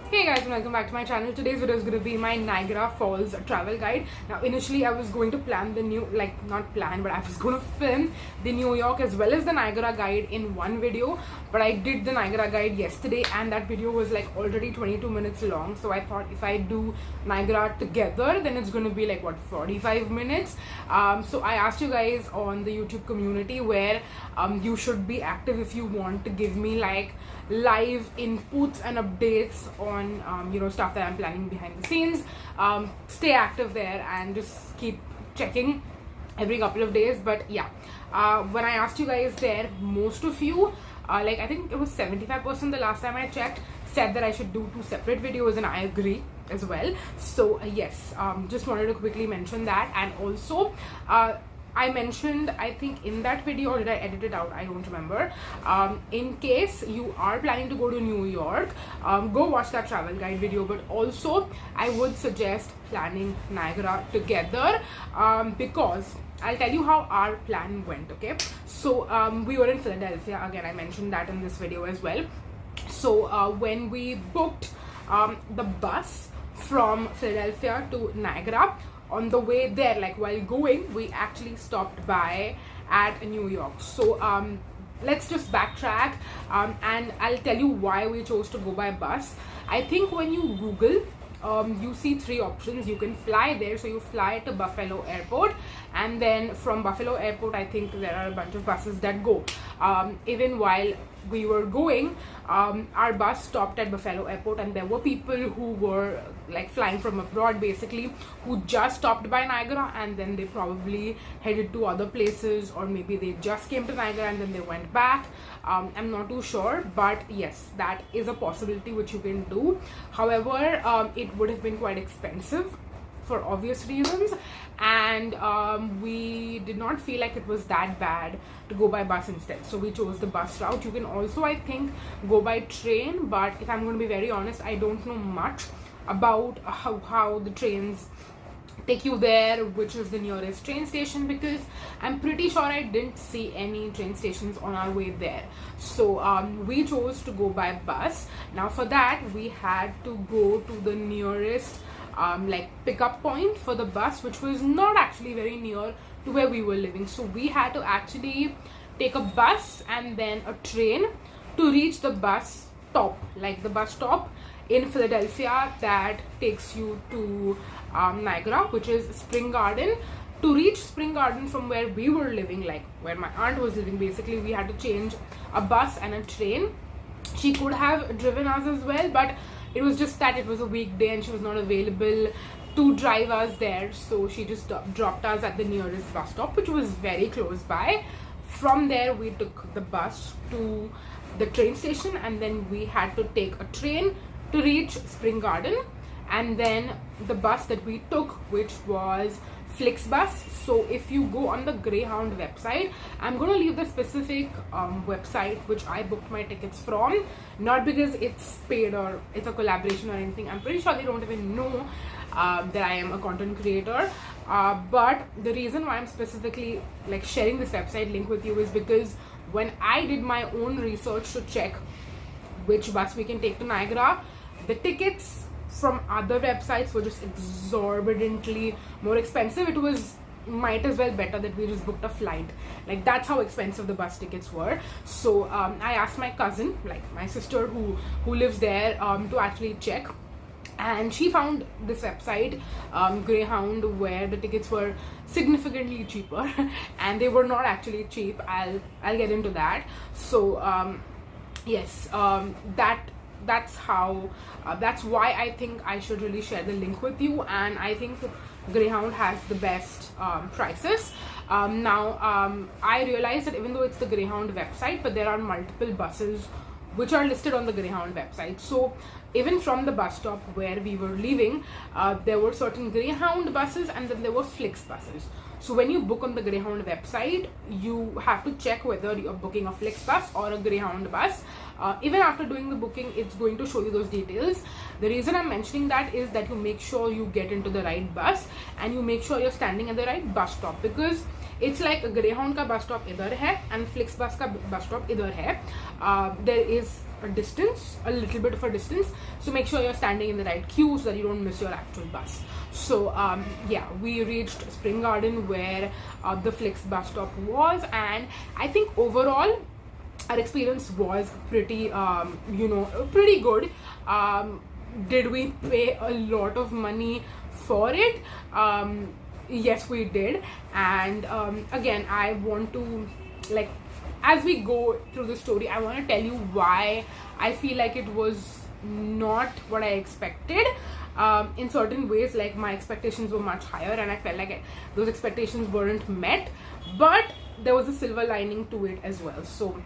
Hey guys, and welcome back to my channel. Today's video is going to be my Niagara Falls travel guide. Now initially I was going to plan the new, not plan, but I was going to film the New York as well as the Niagara guide in one video. But I did the Niagara guide yesterday and that video was like already 22 minutes long. So I thought if I do Niagara together, then it's going to be like what, 45 minutes. So I asked you guys on the YouTube community where you should be active if you want to give me like live inputs and updates on stuff that I'm planning behind the scenes. Stay active there and just keep checking every couple of days. But yeah, when I asked you guys there, most of you, I think it was 75% the last time I checked, said that I should do 2 separate videos, and I agree as well. So yes, just wanted to quickly mention that. And also I mentioned, I think in that video, or did I edit it out? I don't remember. In case you are planning to go to New York, go watch that travel guide video. But also, I would suggest planning Niagara together because I'll tell you how our plan went, okay? So we were in Philadelphia. Again, I mentioned that in this video as well. So when we booked the bus from Philadelphia to Niagara, on the way there, like while going, we actually stopped by at New York. So let's just backtrack and I'll tell you why we chose to go by bus. I think when you Google, you see 3 options. You can fly there, so you fly to Buffalo Airport, and then from Buffalo Airport, I think there are a bunch of buses that go. Even while we were going, our bus stopped at Buffalo Airport, and there were people who were like flying from abroad basically, who just stopped by Niagara and then they probably headed to other places, or maybe they just came to Niagara and then they went back. I'm not too sure, but yes, that is a possibility which you can do. However, it would have been quite expensive for obvious reasons, and we did not feel like it was that bad to go by bus instead, so we chose the bus route. You can also, I think, go by train, but if I'm going to be very honest, I don't know much about how the trains take you there, which is the nearest train station, because I'm pretty sure I didn't see any train stations on our way there. So we chose to go by bus. Now for that, we had to go to the nearest pickup point for the bus, which was not actually very near to where we were living. So we had to actually take a bus and then a train to reach the bus stop, like the bus stop in Philadelphia that takes you to Niagara, which is Spring Garden. To reach Spring Garden from where we were living, like where my aunt was living, basically we had to change a bus and a train. She could have driven us as well, but it was just that it was a weekday and she was not available to drive us there, so she just dropped us at the nearest bus stop, which was very close by. From there we took the bus to the train station, and then we had to take a train to reach Spring Garden, and then the bus that we took, which was Flixbus. So if you go on the Greyhound website, I'm going to leave the specific website which I booked my tickets from, not because it's paid or it's a collaboration or anything. I'm pretty sure they don't even know that I am a content creator, but the reason why I'm specifically like sharing this website link with you is because when I did my own research to check which bus we can take to Niagara, the tickets from other websites were just exorbitantly more expensive. It was might as well better that we just booked a flight. Like, that's how expensive the bus tickets were. So I asked my cousin, like my sister who lives there, to actually check, and she found this website, Greyhound, where the tickets were significantly cheaper and they were not actually cheap. I'll get into that. So yes, that's how that's why I think I should really share the link with you, and I think Greyhound has the best prices. Now I realized that even though it's the Greyhound website, but there are multiple buses which are listed on the Greyhound website. So even from the bus stop where we were leaving, there were certain Greyhound buses and then there were Flix buses. So when you book on the Greyhound website, you have to check whether you're booking a Flix bus or a Greyhound bus. Even after doing the booking, it's going to show you those details. The reason I'm mentioning that is that you make sure you get into the right bus and you make sure you're standing at the right bus stop, because it's like a Greyhound का bus stop इधर है and Flixbus का bus stop इधर है. There is a distance, a little bit of a distance, so make sure you're standing in the right queue so that you don't miss your actual bus. So yeah, we reached Spring Garden where the Flix bus stop was, and I think overall our experience was pretty pretty good. Did we pay a lot of money for it? Yes, we did. And again, I want to, like, as we go through the story, I want to tell you why I feel like it was not what I expected. In certain ways, like, my expectations were much higher and I felt like those expectations weren't met, but there was a silver lining to it as well. So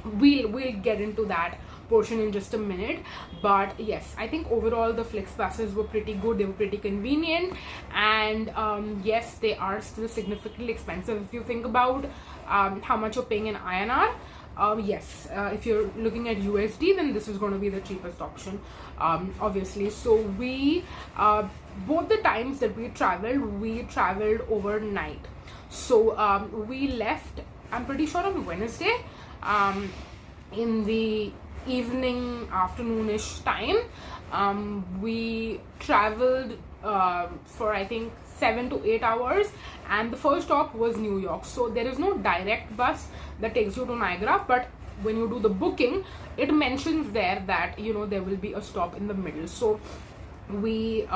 we'll get into that portion in just a minute. But yes, I think overall the Flix buses were pretty good. They were pretty convenient, and yes, they are still significantly expensive if you think about how much you're paying in INR. Yes, if you're looking at USD, then this is going to be the cheapest option, obviously. So we both the times that we traveled overnight. So we left, I'm pretty sure, on Wednesday in the evening, afternoonish time. We traveled for I think 7 to 8 hours, and the first stop was New York. So there is no direct bus that takes you to Niagara, but when you do the booking, it mentions there that, you know, there will be a stop in the middle. So we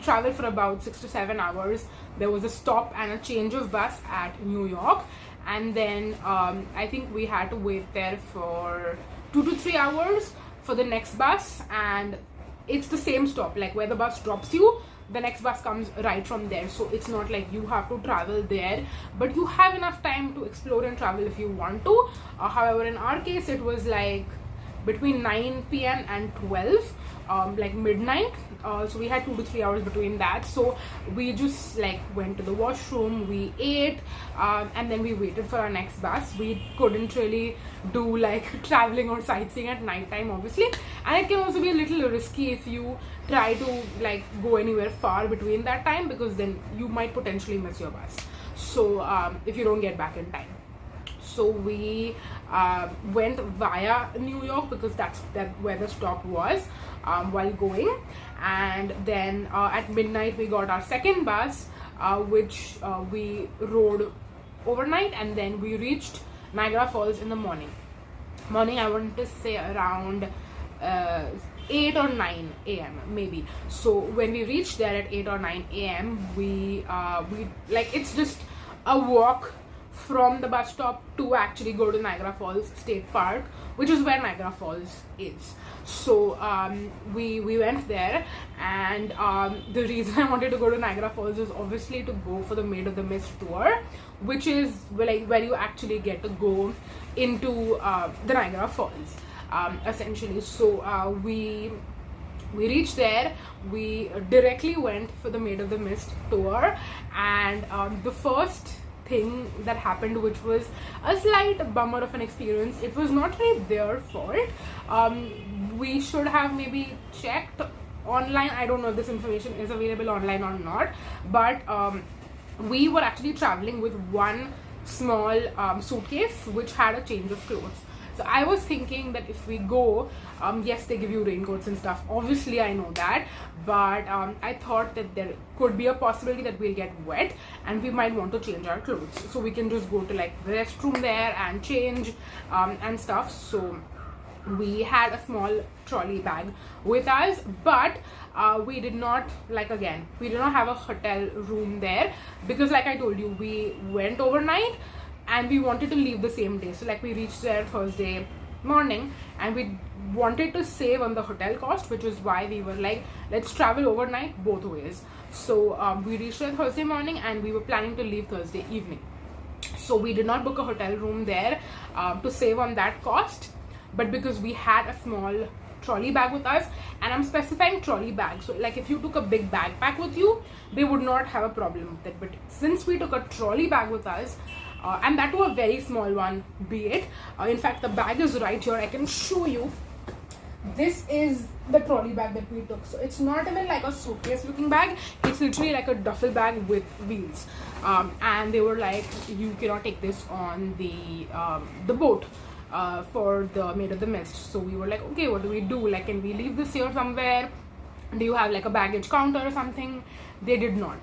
traveled for about 6 to 7 hours. There was a stop and a change of bus at New York, and then I think we had to wait there for 2 to 3 hours for the next bus, and it's the same stop, like where the bus drops you, the next bus comes right from there. So it's not like you have to travel there, but you have enough time to explore and travel if you want to. However, in our case, it was like between 9 p.m. and 12, like midnight. So we had 2 to 3 hours between that. So we just like went to the washroom, we ate, and then we waited for our next bus. We couldn't really do like traveling or sightseeing at night time, obviously, and it can also be a little risky if you try to like go anywhere far between that time, because then you might potentially miss your bus. So if you don't get back in time. So we went via New York because that's where the stop was while going, and then at midnight we got our second bus, which we rode overnight, and then we reached Niagara Falls in the morning. I want to say around 8 or 9 a.m. maybe. So when we reached there at 8 or 9 a.m, we like, it's just a walk from the bus stop to actually go to Niagara Falls State Park, which is where Niagara Falls is. So we went there, and the reason I wanted to go to Niagara Falls is obviously to go for the Maid of the Mist tour, which is like where you actually get to go into the Niagara Falls, essentially. So we reached there, we directly went for the Maid of the Mist tour, and the first thing that happened, which was a slight bummer of an experience, it was not really their fault. We should have maybe checked online. I don't know if this information is available online or not, but we were actually traveling with one small suitcase which had a change of clothes. So I was thinking that if we go, yes, they give you raincoats and stuff, obviously I know that, but I thought that there could be a possibility that we'll get wet and we might want to change our clothes, so we can just go to like the restroom there and change and stuff. So we had a small trolley bag with us, but we did not, like, again, we did not have a hotel room there, because like I told you, we went overnight and we wanted to leave the same day. So like, we reached there Thursday morning and we wanted to save on the hotel cost, which is why we were like, let's travel overnight both ways. So we reached there Thursday morning and we were planning to leave Thursday evening. So we did not book a hotel room there to save on that cost, but because we had a small trolley bag with us, and I'm specifying trolley bag, so like if you took a big backpack with you, they would not have a problem with it. But since we took a trolley bag with us, and that was a very small one, be it. In fact, the bag is right here. I can show you. this is the trolley bag that we took. So it's not even like a suitcase looking bag, it's literally like a duffel bag with wheels. And they were like, you cannot take this on the boat for the Maid of the Mist. So we were like, okay, what do we do? Like, can we leave this here somewhere? Do you have like a baggage counter or something? They did not.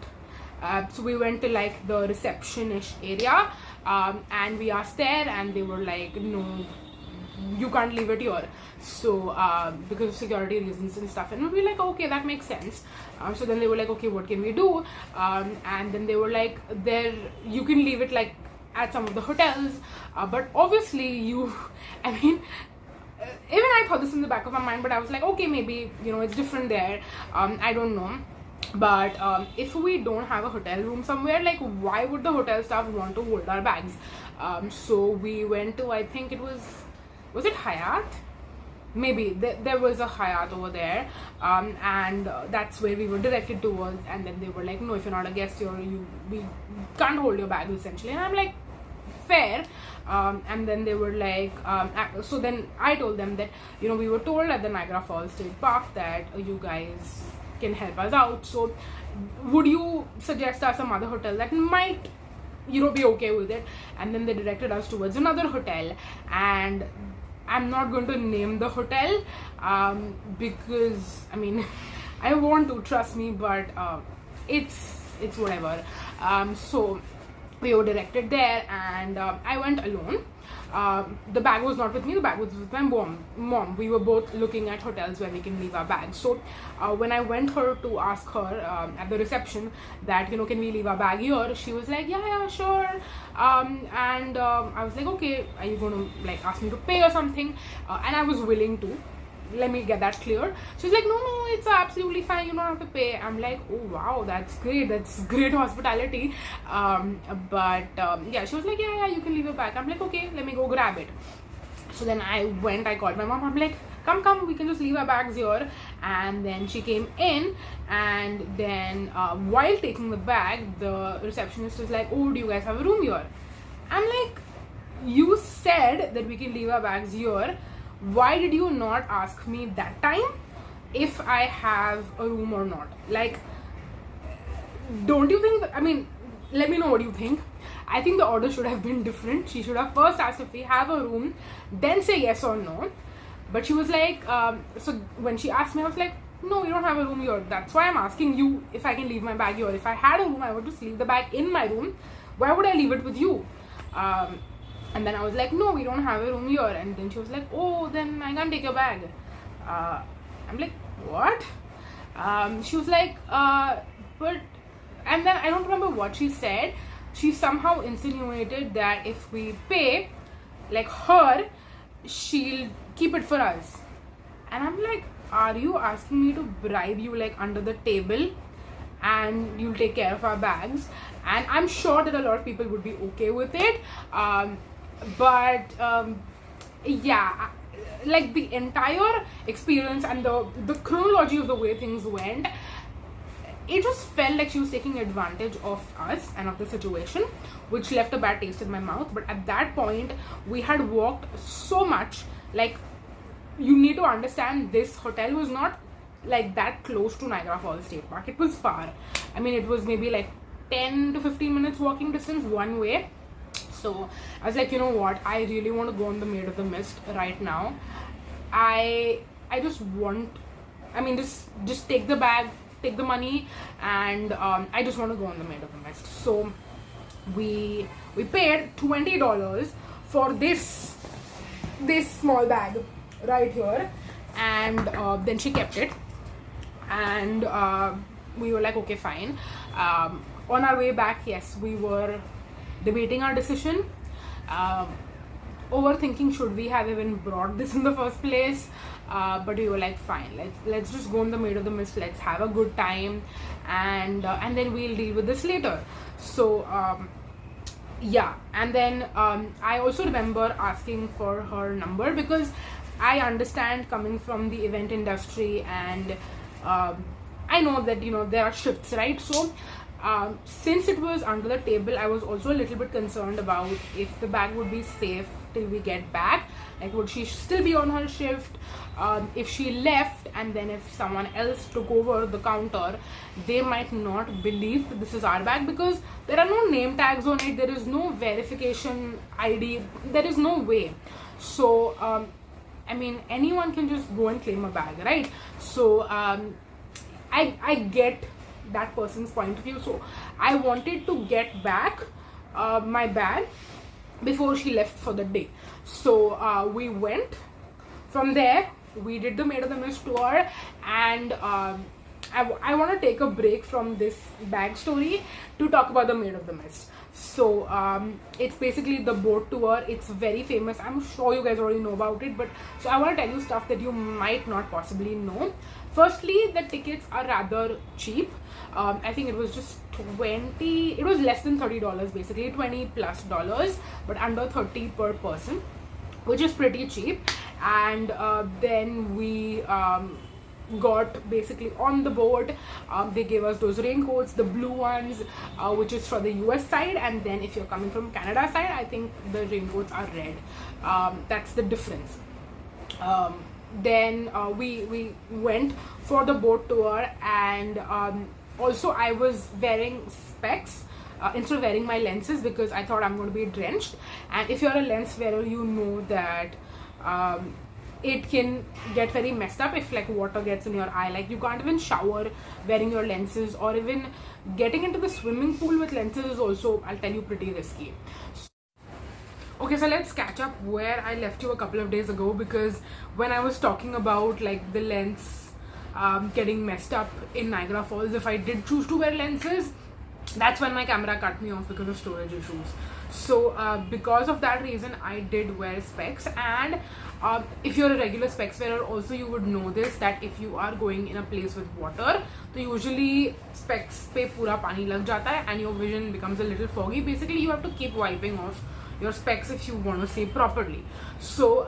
So we went to like the reception-ish area, and we asked there, and they were like, no, you can't leave it here. So because of security reasons and stuff, and we were like, okay, that makes sense. So then they were like, okay, what can we do? And then they were like, there, you can leave it like at some of the hotels, but obviously you, I mean, even I thought this in the back of my mind, but I was like, okay, maybe, you know, it's different there. I don't know. But if we don't have a hotel room somewhere, like, why would the hotel staff want to hold our bags? So we went to, I think it was it Hyatt? Maybe there was a Hyatt over there, and that's where we were directed towards. And then they were like, no, if you're not a guest here, we can't hold your bags essentially. And I'm like, fair. And then they were like, so then I told them that, you know, we were told at the Niagara Falls State Park that you guys can help us out, so would you suggest us some other hotel that might, you know, be okay with it? And then they directed us towards another hotel, and I'm not going to name the hotel because, I mean, I want to, trust me, but it's whatever. So we were directed there, and I went alone. The bag was not with me, the bag was with my mom. We were both looking at hotels where we can leave our bags. So when I went her to ask her at the reception that, you know, can we leave our bag here, she was like, yeah, sure. And I was like, okay, are you going to like ask me to pay or something? And I was willing to. Let me get that clear. She's like, no, it's absolutely fine, you don't have to pay. I'm like, oh wow, that's great hospitality. But yeah, she was like, yeah, you can leave your bag. I'm like, okay, let me go grab it. So then I called my mom. I'm like, come, we can just leave our bags here. And then she came in, and then while taking the bag, the receptionist was like, oh, do you guys have a room here? I'm like, you said that we can leave our bags here. Why did you not ask me that time if I have a room or not? Like, don't you think I mean, let me know what you think. I think the order should have been different. She should have first asked if we have a room, then say yes or no. But she was like, so when she asked me, I was like, no, we don't have a room here. That's why I'm asking you if I can leave my bag here. If I had a room, I would just leave the bag in my room. Why would I leave it with you? And then I was like, no, we don't have a room here. And then she was like, oh, then I can't take your bag. I'm like, what? She was like, but, and then I don't remember what she said. She somehow insinuated that if we pay, like her, she'll keep it for us. And I'm like, are you asking me to bribe you like under the table and you'll take care of our bags? And I'm sure that a lot of people would be okay with it. But yeah, like the entire experience and the chronology of the way things went, it just felt like she was taking advantage of us and of the situation, which left a bad taste in my mouth. But at that point, we had walked so much. Like, you need to understand, this hotel was not like that close to Niagara Falls State Park. It was far. I mean, it was maybe like 10 to 15 minutes walking distance one way. So I was like, you know what, I really want to go on the Maid of the Mist right now. I just want, I mean, just take the bag, take the money, and I just want to go on the Maid of the Mist. So we paid $20 for this small bag right here, and then she kept it, and we were like, okay, fine. On our way back, yes, we were debating our decision, overthinking should we have even brought this in the first place, but we were like, fine, let's just go on the Maid of the Mist, let's have a good time, and then we'll deal with this later. So yeah, and then I also remember asking for her number, because I understand, coming from the event industry, and I know that, you know, there are shifts, right? So since it was under the table, I was also a little bit concerned about if the bag would be safe till we get back? Like, would she still be on her shift? If she left and then if someone else took over the counter, they might not believe that this is our bag, because there are no name tags on it, there is no verification ID, there is no way. So I mean, anyone can just go and claim a bag, right? So I get that person's point of view. So I wanted to get back my bag before she left for the day. So we went. From there, we did the Maid of the Mist tour, and I want to take a break from this bag story to talk about the Maid of the Mist. So it's basically the boat tour. It's very famous. I'm sure you guys already know about it, but so I want to tell you stuff that you might not possibly know. Firstly, the tickets are rather cheap. I think it was just it was less than $30, basically $20+, but under 30 per person, which is pretty cheap. And then we got basically on the boat. They gave us those raincoats, the blue ones, which is for the US side, and then if you're coming from Canada side, I think the raincoats are red. That's the difference. Then we went for the boat tour, and also I was wearing specs instead of wearing my lenses, because I thought I'm going to be drenched. And if you're a lens wearer, you know that it can get very messed up if like water gets in your eye. Like, you can't even shower wearing your lenses, or even getting into the swimming pool with lenses is also, I'll tell you, pretty risky. Okay, so let's catch up where I left you a couple of days ago, because when I was talking about like the lens getting messed up in Niagara Falls, if I did choose to wear lenses, that's when my camera cut me off because of storage issues. So because of that reason, I did wear specs. And if you're a regular specs wearer also, you would know this, that if you are going in a place with water, so usually specs pe pura pani lag jata hai and your vision becomes a little foggy. Basically, you have to keep wiping off your specs if you want to see properly. So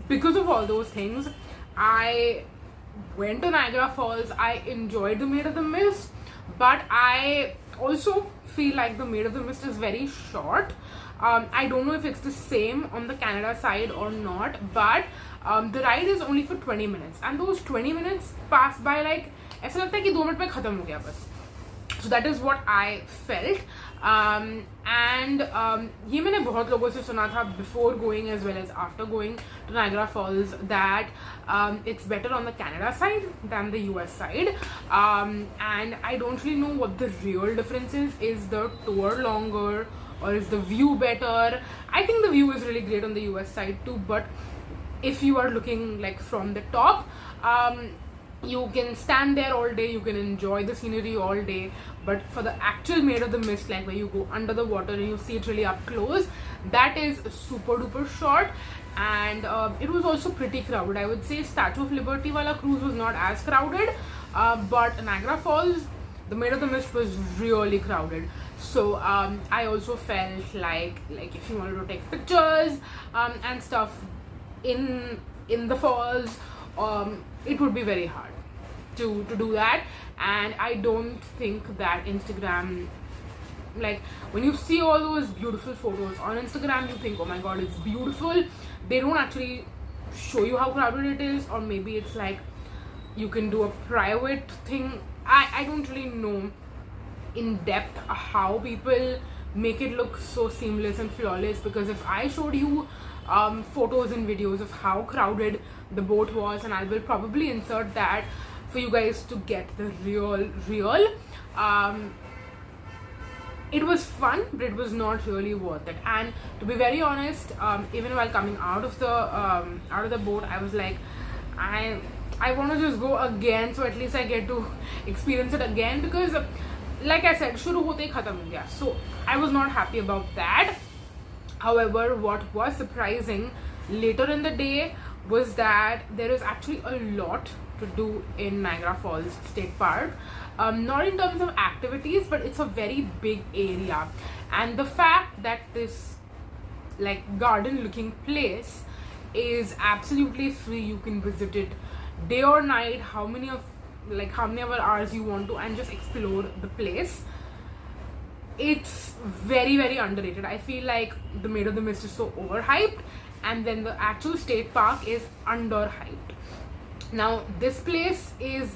because of all those things, I went to Niagara Falls. I enjoyed the Maid of the Mist, but I also feel like the Maid of the Mist is very short. I don't know if it's the same on the Canada side or not, but the ride is only for 20 minutes, and those 20 minutes pass by like ऐसा लगता है कि 2 minute में खत्म हो गया बस. So that is what I felt. And ये मैंने बहुत लोगों से सुना था before going as well as after going to Niagara Falls, that it's better on the Canada side than the US side. And I don't really know what the real difference is. Is the tour longer, or is the view better? I think the view is really great on the US side too, but if you are looking like from the top, you can stand there all day, you can enjoy the scenery all day. But for the actual Maid of the Mist, like where you go under the water and you see it really up close, that is super duper short. And it was also pretty crowded. I would say Statue of Liberty wala cruise was not as crowded, but Niagara Falls, the Maid of the Mist was really crowded. So I also felt like if you wanted to take pictures and stuff in the falls, it would be very hard to do that. And I don't think that Instagram, like when you see all those beautiful photos on Instagram, you think, oh my god, it's beautiful. They don't actually show you how crowded it is, or maybe it's like you can do a private thing. I don't really know in depth how people make it look so seamless and flawless, because if I showed you photos and videos of how crowded the boat was, and I will probably insert that for you guys to get the real it was fun, but it was not really worth it. And to be very honest, even while coming out of the boat, I was like, I want to just go again, so at least I get to experience it again, because like I said, shuru hote hi khatam ho gaya. So I was not happy about that. However, what was surprising later in the day was that there is actually a lot to do in Niagara Falls State Park. Not in terms of activities, but it's a very big area. And the fact that this like garden looking place is absolutely free, you can visit it day or night, how many ever hours you want to, and just explore the place. it's very, very underrated. I feel like the Maid of the Mist is so overhyped, and then the actual state park is underhyped. Now this place is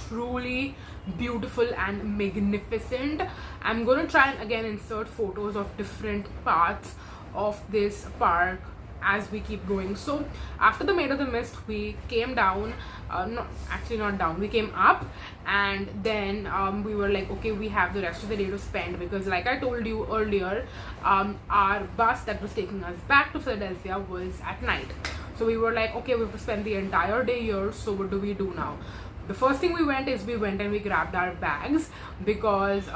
truly beautiful and magnificent. I'm gonna try and again insert photos of different parts of this park as we keep going. So after the Maid of the Mist, we came down, not down, we came up, and then we were like, okay, we have the rest of the day to spend, because like I told you earlier, our bus that was taking us back to Philadelphia was at night. So we were like, okay, we have to spend the entire day here, so what do we do now? The first thing we went and we grabbed our bags, because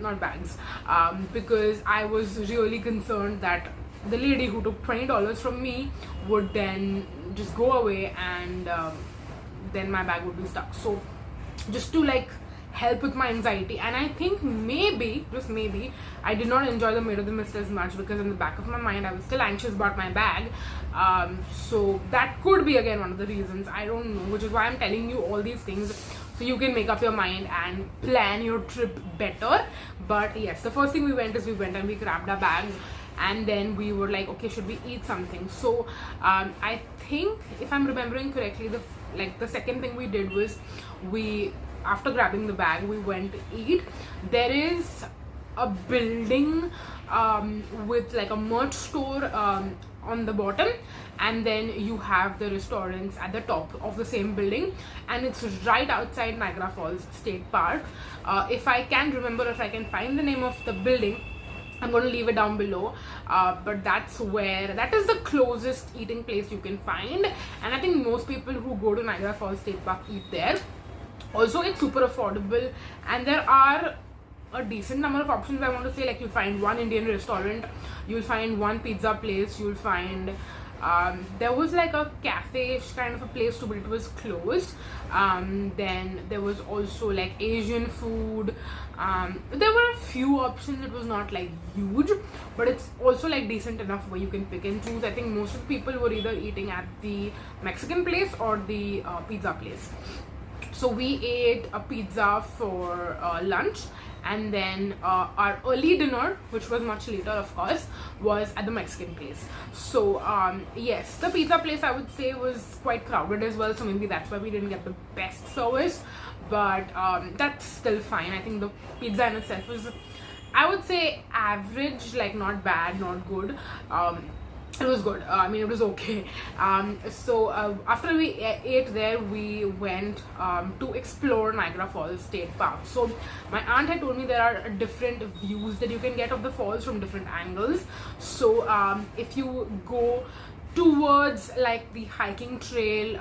not bags, because I was really concerned that the lady who took $20 from me would then just go away, and then my bag would be stuck. So just to like help with my anxiety, and I think maybe, just maybe, I did not enjoy the Maid of the Mist as much, because in the back of my mind I was still anxious about my bag. So that could be again one of the reasons, I don't know, which is why I'm telling you all these things, so you can make up your mind and plan your trip better. But yes, the first thing we went and we grabbed our bags, and then we were like, okay, should we eat something? So I think, if I'm remembering correctly, the second thing we did was, after grabbing the bag, we went to eat. There is a building with like a merch store on the bottom, and then you have the restaurants at the top of the same building, and it's right outside Niagara Falls State Park. If I can remember, if I can find the name of the building, I'm going to leave it down below, but that is the closest eating place you can find, and I think most people who go to Niagara Falls State Park eat there. Also, it's super affordable, and there are a decent number of options. I want to say, like, you'll find one Indian restaurant, you'll find one pizza place, you'll find there was like a cafe-ish kind of a place too, but it was closed. Then there was also like Asian food. There were a few options. It was not like huge, but it's also like decent enough where you can pick and choose. I think most of the people were either eating at the Mexican place or the pizza place. So we ate a pizza for lunch, and then our early dinner, which was much later of course, was at the Mexican place. So yes, the pizza place, I would say, was quite crowded as well, so maybe that's why we didn't get the best service, but that's still fine. I think the pizza in itself was, I would say, average, like not bad, not good. It was good. I mean, it was okay. So after we ate there, we went to explore Niagara Falls State Park. So my aunt had told me there are different views that you can get of the falls from different angles. So if you go towards like the hiking trail,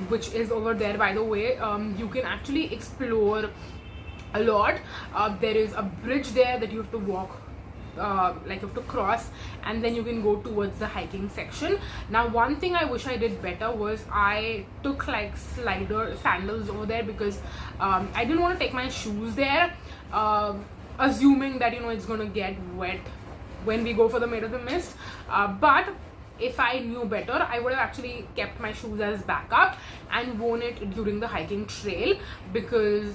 which is over there, by the way, you can actually explore a lot. There is a bridge there that you have to walk, like you have to cross, and then you can go towards the hiking section. Now, one thing I wish I did better was I took like sandals over there, because I didn't want to take my shoes there, assuming that, you know, it's gonna get wet when we go for the Maid of the Mist. But if I knew better, I would have actually kept my shoes as backup and worn it during the hiking trail, because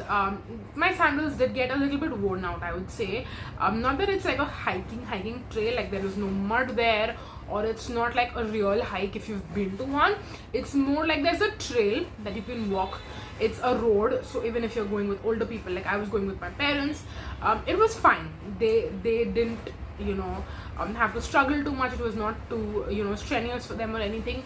my sandals did get a little bit worn out, I would say. Not that it's like a hiking trail, like there is no mud there, or it's not like a real hike if you've been to one. It's more like there's a trail that you can walk. It's a road, so even if you're going with older people, like I was going with my parents, it was fine. They didn't, you know, have to struggle too much. It was not too, you know, strenuous for them or anything.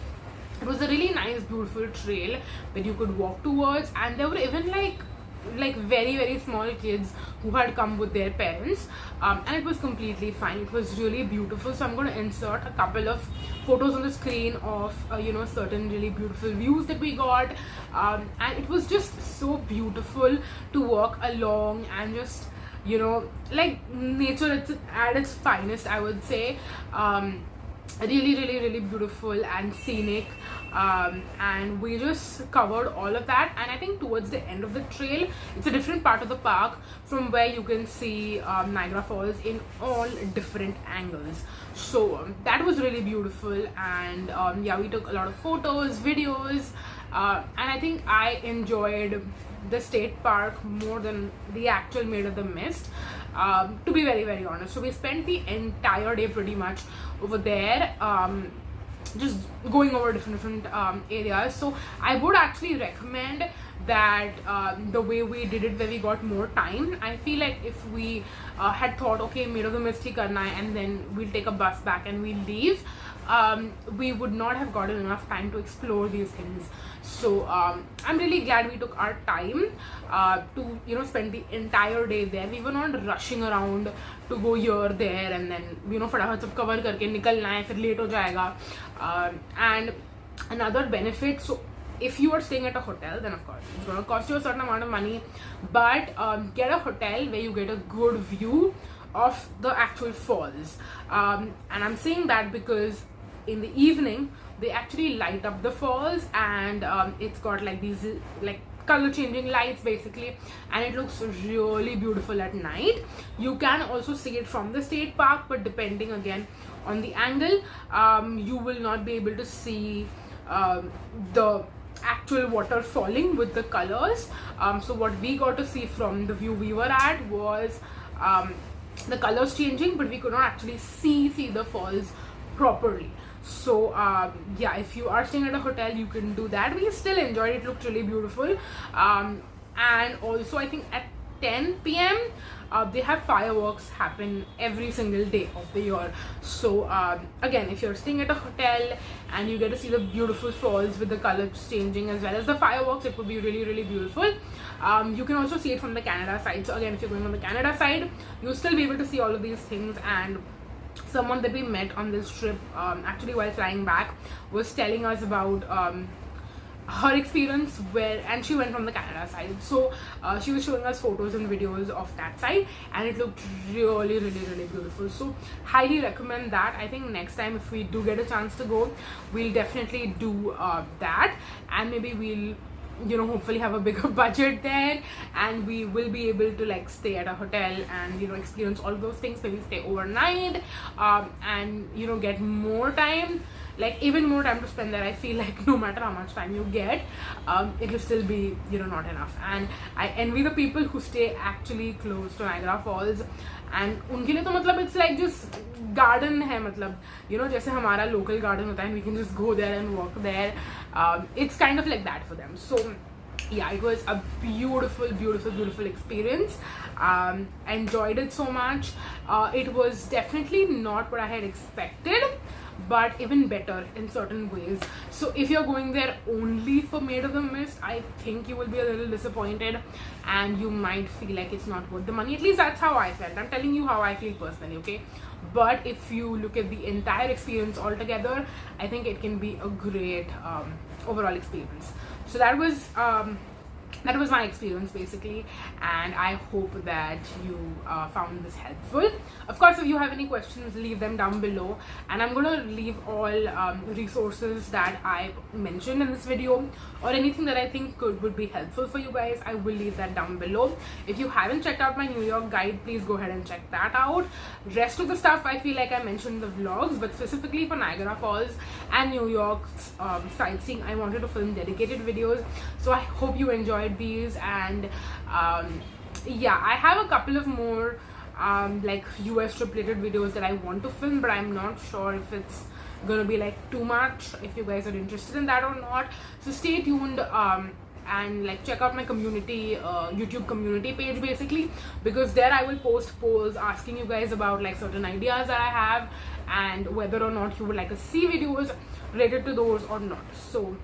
It was a really nice, beautiful trail that you could walk towards, and there were even like very, very small kids who had come with their parents, and it was completely fine. It was really beautiful. So I'm going to insert a couple of photos on the screen of you know, certain really beautiful views that we got, and it was just so beautiful to walk along and just, you know, like nature at its finest, I would say. Really beautiful and scenic, and we just covered all of that. And I think towards the end of the trail, it's a different part of the park from where you can see Niagara Falls in all different angles. So that was really beautiful, and yeah, we took a lot of photos, videos, and I think I enjoyed the state park more than the actual Maid of the Mist, to be very, very honest. So we spent the entire day pretty much over there, just going over different areas. So I would actually recommend that the way we did it, where we got more time. I feel like if we had thought, okay, Maid of the Mist hi karna hai, and then we'll take a bus back and we'll leave, we would not have gotten enough time to explore these things. So I'm really glad we took our time to, you know, spend the entire day there. We were not rushing around to go here, there, and then, you know, फटाफट सब cover करके निकलना है, फिर late हो जाएगा. And another benefit, so if you are staying at a hotel, then of course it's going to cost you a certain amount of money, but get a hotel where you get a good view of the actual falls. And I'm saying that because in the evening they actually light up the falls, and it's got like these like color changing lights basically, and it looks really beautiful at night. You can also see it from the state park, but depending again on the angle, you will not be able to see the actual water falling with the colors. So what we got to see from the view we were at was the colors changing, but we could not actually see the falls properly. So yeah, if you are staying at a hotel, you can do that. We still enjoyed it, looked really beautiful. And also I think at 10 p.m. They have fireworks happen every single day of the year. So again, if you're staying at a hotel and you get to see the beautiful falls with the colors changing as well as the fireworks, it would be really, really beautiful. You can also see it from the Canada side. So again, if you're going on the Canada side, you'll still be able to see all of these things. And someone that we met on this trip, actually while flying back, was telling us about her experience and she went from the Canada side. So she was showing us photos and videos of that side, and it looked really, really, really beautiful. So highly recommend that. I think next time if we do get a chance to go, we'll definitely do that, and maybe we'll, you know, hopefully have a bigger budget there, and we will be able to like stay at a hotel and, you know, experience all of those things. Maybe stay overnight, and, you know, get more time, like even more time to spend there. I feel like no matter how much time you get, it will still be, you know, not enough. And I envy the people who stay actually close to Niagara Falls, and उनके लिए तो मतलब it's like just garden है, मतलब, you know, जैसे हमारा local garden होता है, and we can just go there and walk there. It's kind of like that for them. So yeah, it was a beautiful, beautiful, beautiful experience. Enjoyed it so much. It was definitely not what I had expected, but even better in certain ways. So if you're going there only for Maid of the Mist, I think you will be a little disappointed, and you might feel like it's not worth the money. At least that's how I felt. I'm telling you how I feel personally, okay? But if you look at the entire experience altogether, I think it can be a great overall experience. So that was my experience basically, and I hope that you found this helpful. Of course, if you have any questions, leave them down below, and I'm gonna leave all resources that I mentioned in this video, or anything that I think would be helpful for you guys. I will leave that down below. If you haven't checked out my New York guide, please go ahead and check that out. Rest of the stuff I feel like I mentioned in the vlogs, but specifically for Niagara Falls and New York's sightseeing, I wanted to film dedicated videos. So I hope you enjoyed these, and yeah, I have a couple of more like US trip related videos that I want to film, but I'm not sure if it's gonna be like too much, if you guys are interested in that or not. So stay tuned, and like check out my community YouTube community page basically, because there I will post polls asking you guys about like certain ideas that I have, and whether or not you would like to see videos related to those or not. So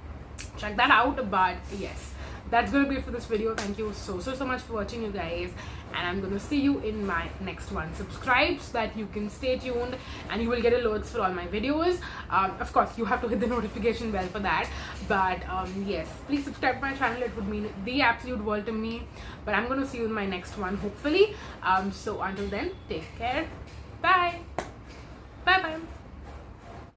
check that out. But yes, that's gonna be it for this video. Thank you so much for watching, you guys, and I'm gonna see you in my next one. Subscribe so that you can stay tuned and you will get alerts for all my videos. Of course, you have to hit the notification bell for that, but yes, please subscribe to my channel. It would mean the absolute world to me. But I'm gonna see you in my next one, hopefully. So until then, take care.